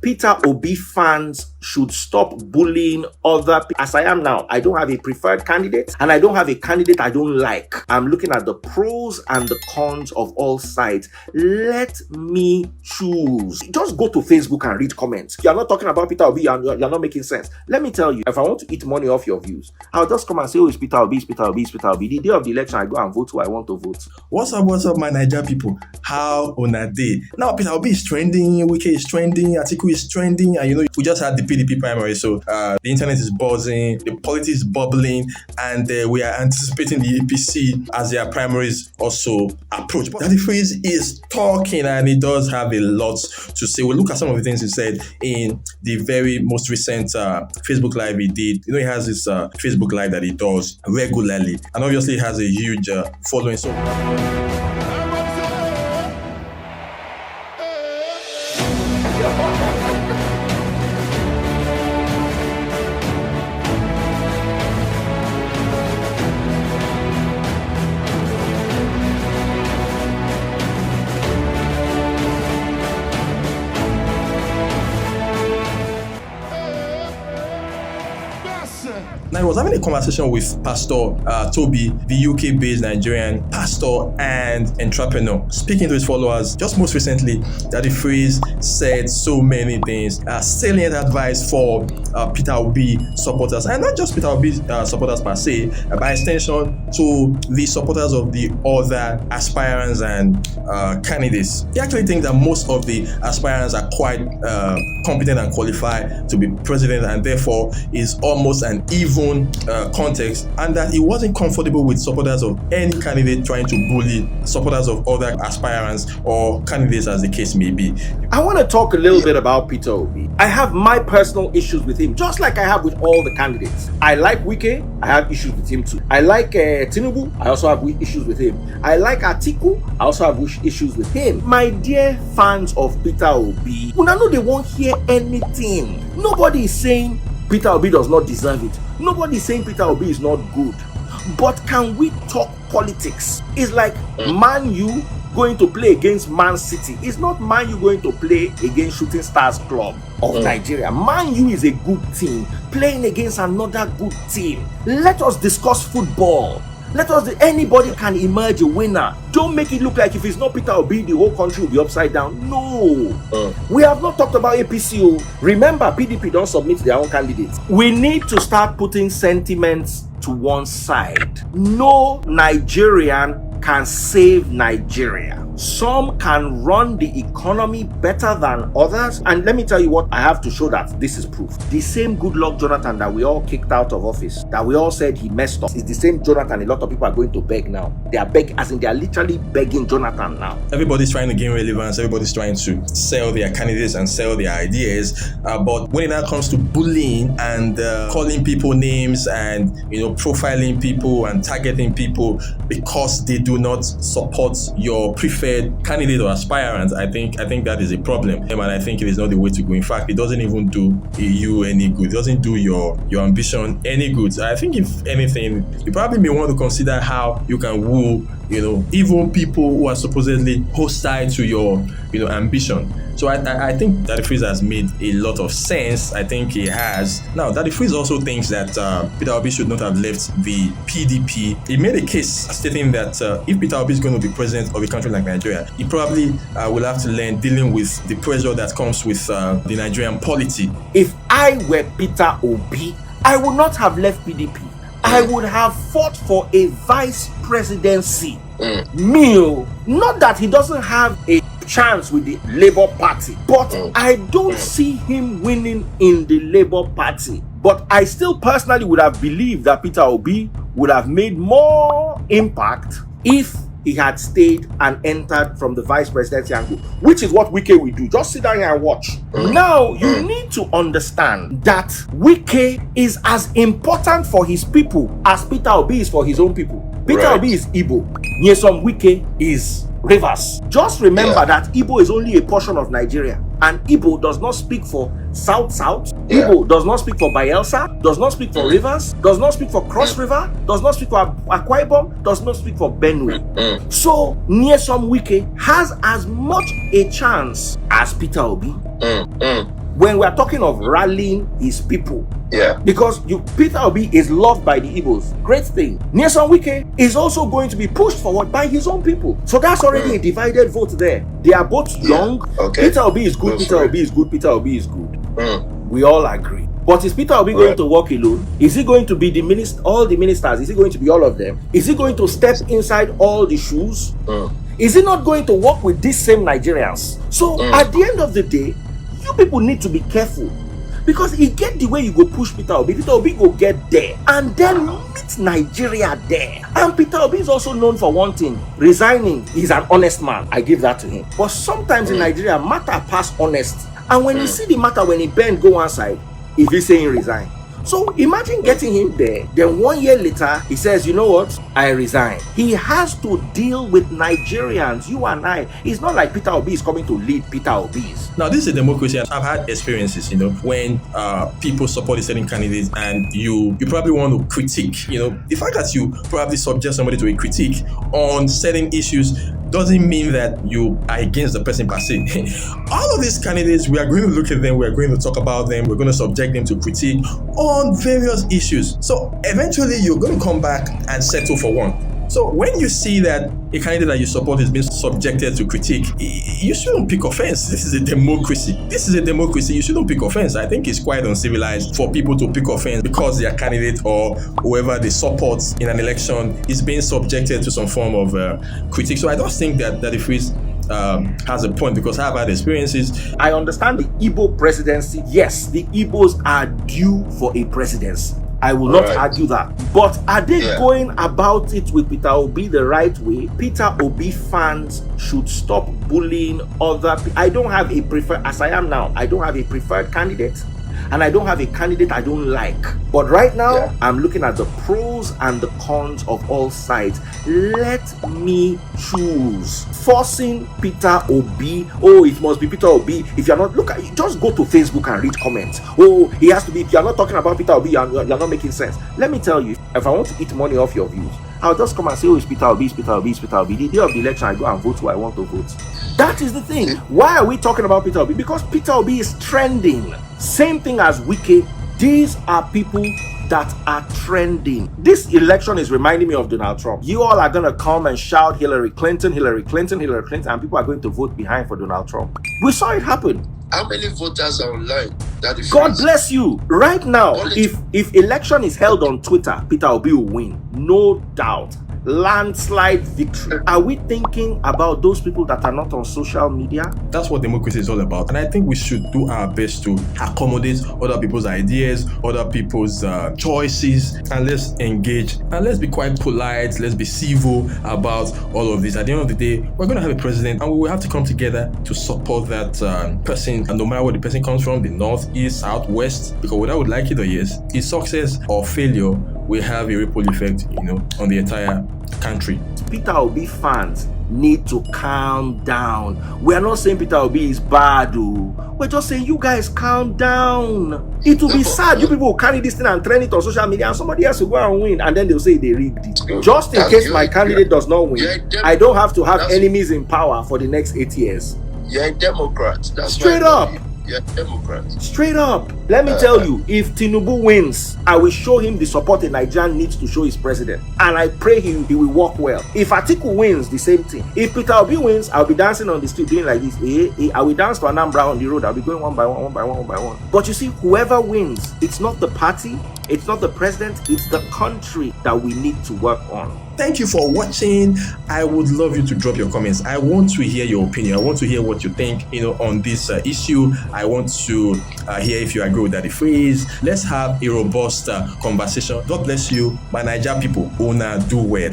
Peter Obi fans should stop bullying other people. As I am now, I don't have a preferred candidate and I don't have a candidate I don't like. I'm looking at the pros and the cons of all sides. Let me choose. Just go to Facebook and read comments. You're not talking about Peter Obi and you're not making sense. Let me tell you, if I want to eat money off your views, I'll just come and say, oh, it's Peter Obi, it's Peter Obi, it's Peter Obi. The day of the election, I go and vote who I want to vote. What's up, my Naija people? How on a day? Now, Peter Obi is trending, Wike is trending, Atiku is trending, and we just had the PDP primary, so the internet is buzzing, the politics is bubbling, and we are anticipating the APC as their primaries also approach. But the phrase is talking, and he does have a lot to say. We'll look at some of the things he said in the very most recent Facebook Live he did. He has this Facebook Live that he does regularly, and obviously he has a huge following. So now, I was having a conversation with Pastor Toby, the UK-based Nigerian pastor and entrepreneur, speaking to his followers just most recently that the phrase said so many things, salient advice for Peter Obi supporters, and not just Peter Obi supporters per se, by extension to the supporters of the other aspirants and candidates. He actually thinks that most of the aspirants are quite competent and qualified to be president, and therefore is almost an even context, and that he wasn't comfortable with supporters of any candidate trying to bully supporters of other aspirants or candidates, as the case may be. I want to talk a little bit about Peter Obi. I have my personal issues with him, just like I have with all the candidates. I like Wike, I have issues with him too. I like Tinubu, I also have issues with him. I like Atiku, I also have issues with him. My dear fans of Peter Obi, I know they won't hear anything. Nobody is saying Peter Obi does not deserve it. Nobody is saying Peter Obi is not good. But can we talk politics? It's like Man U going to play against Man City. It's not Man U going to play against Shooting Stars Club of Nigeria. Man U is a good team playing against another good team. Let us discuss football. Anybody can emerge a winner. Don't make it look like if it's not Peter Obi, the whole country will be upside down. No. We have not talked about APC. Remember, PDP don't submit their own candidates. We need to start putting sentiments to one side. No Nigerian can save Nigeria. Some can run the economy better than others. And let me tell you what, I have to show that this is proof. The same Goodluck Jonathan that we all kicked out of office, that we all said he messed up, is the same Jonathan a lot of people are going to beg now. They are they are literally begging Jonathan now. Everybody's trying to gain relevance. Everybody's trying to sell their candidates and sell their ideas. But when it now comes to bullying and calling people names and profiling people and targeting people because they do not support your preferred candidate or aspirant, I think that is a problem, and I think it is not the way to go. In fact, it doesn't even do you any good. It doesn't do your ambition any good. I think if anything, you probably may want to consider how you can woo even people who are supposedly hostile to your ambition. So I think that the phrase has made a lot of sense. I think he has. Now, that the phrase also thinks that Peter Obi should not have left the PDP. He made a case stating that if Peter Obi is going to be president of a country like Nigeria, he probably will have to learn dealing with the pressure that comes with the Nigerian polity. If I were Peter Obi, I would not have left PDP. I would have fought for a vice presidency. Not that he doesn't have a chance with the Labour Party, but I don't see him winning in the Labour Party. But I still personally would have believed that Peter Obi would have made more impact if he had stayed and entered from the vice presidency angle, which is what Wike will do. Just sit down here and watch. Now, you need to understand that Wike is as important for his people as Peter Obi is for his own people. Peter Obi is Igbo. Nyesom Wike is Rivers. Just remember that Igbo is only a portion of Nigeria, and Igbo does not speak for South. Igbo does not speak for Bayelsa, does not speak for Rivers, does not speak for Cross River, does not speak for Akwa Ibom, does not speak for Benue. So Nyesom Wike has as much a chance as Peter Obi. when we are talking of rallying his people. Yeah. Because Peter Obi is loved by the Igbos. Great thing. Nyesom Wike is also going to be pushed forward by his own people. So that's already a divided vote there. They are both young. Okay. Peter Obi is good. Peter Obi is good. Peter Obi is good. We all agree. But is Peter Obi going to work alone? Is he going to be all the ministers? Is he going to be all of them? Is he going to step inside all the shoes? Is he not going to work with these same Nigerians? So at the end of the day, you people need to be careful. Because he get the way you go push Peter Obi go get there and then meet Nigeria there. And Peter Obi is also known for one thing, resigning. He's an honest man. I give that to him. But sometimes in Nigeria, matter pass honesty. And when you see the matter, when he bend go one side, if he's saying resign. So imagine getting him there, then 1 year later, he says, you know what, I resign. He has to deal with Nigerians, you and I. It's not like Peter Obi is coming to lead Peter Obi's. Now, this is a democracy. I've had experiences, when people support a certain candidate and you probably want to critique, the fact that you probably subject somebody to a critique on certain issues doesn't mean that you are against the person per se. All of these candidates, we are going to look at them, we are going to talk about them, we're going to subject them to critique on various issues. So eventually you're going to come back and settle for one. So when you see that a candidate that you support is being subjected to critique, you shouldn't pick offense. This is a democracy. You shouldn't pick offense. I think it's quite uncivilized for people to pick offense because their candidate or whoever they support in an election is being subjected to some form of critique. So I don't think that the phrase has a point, because I've had experiences. I understand the Igbo presidency. Yes, the Igbos are due for a presidency. I will not argue that. But are they going about it with Peter Obi the right way? Peter Obi fans should stop bullying other people. I don't have a preferred, as I am now, I don't have a preferred candidate. And I don't have a candidate I don't like. But right now, I'm looking at the pros and the cons of all sides. Let me choose. Forcing Peter Obi. Oh, it must be Peter Obi. If you're not, just go to Facebook and read comments. Oh, he has to be. If you're not talking about Peter Obi, you're not making sense. Let me tell you, if I want to eat money off your views, I'll just come and say, oh, it's Peter Obi, it's Peter Obi, it's Peter Obi. The day of the election, I go and vote who I want to vote. That is the thing. Why are we talking about Peter Obi? Because Peter Obi is trending. Same thing as Wike. These are people that are trending. This election is reminding me of Donald Trump. You all are going to come and shout Hillary Clinton, Hillary Clinton, Hillary Clinton, and people are going to vote behind for Donald Trump. We saw it happen. How many voters are online? God bless you. Right now, if election is held on Twitter, Peter Obi will win. No doubt. Landslide victory. Are we thinking about those people that are not on social media? That's what democracy is all about. And I think we should do our best to accommodate other people's ideas, other people's choices, and let's engage and let's be quite polite, let's be civil about all of this. At the end of the day, we're going to have a president and we will have to come together to support that person, and no matter where the person comes from, the north, east, south, west, because whether I would like it or yes, his success or failure will have a ripple effect, on the entire country. Peter Obi fans need to calm down. We are not saying Peter Obi is bad. We're just saying you guys calm down. It will be sad. You people will carry this thing and trend it on social media and somebody else will go and win, and then they'll say they rigged it. Just in case my candidate does not win, I don't have to have enemies in power for the next 8 years. You're a Democrat. That's straight up. You're a Democrat. Straight up. Let me tell you, if Tinubu wins, I will show him the support a Nigerian needs to show his president. And I pray he will work well. If Atiku wins, the same thing. If Peter Obi wins, I'll be dancing on the street doing like this. I will dance to Anambra on the road. I'll be going one by one. But you see, whoever wins, it's not the party, it's not the president, it's the country that we need to work on. Thank you for watching. I would love you to drop your comments. I want to hear your opinion. I want to hear what you think, on this issue. I want to hear if you agree with that phrase. Let's have a robust conversation. God bless you, my Naija people. Una do well.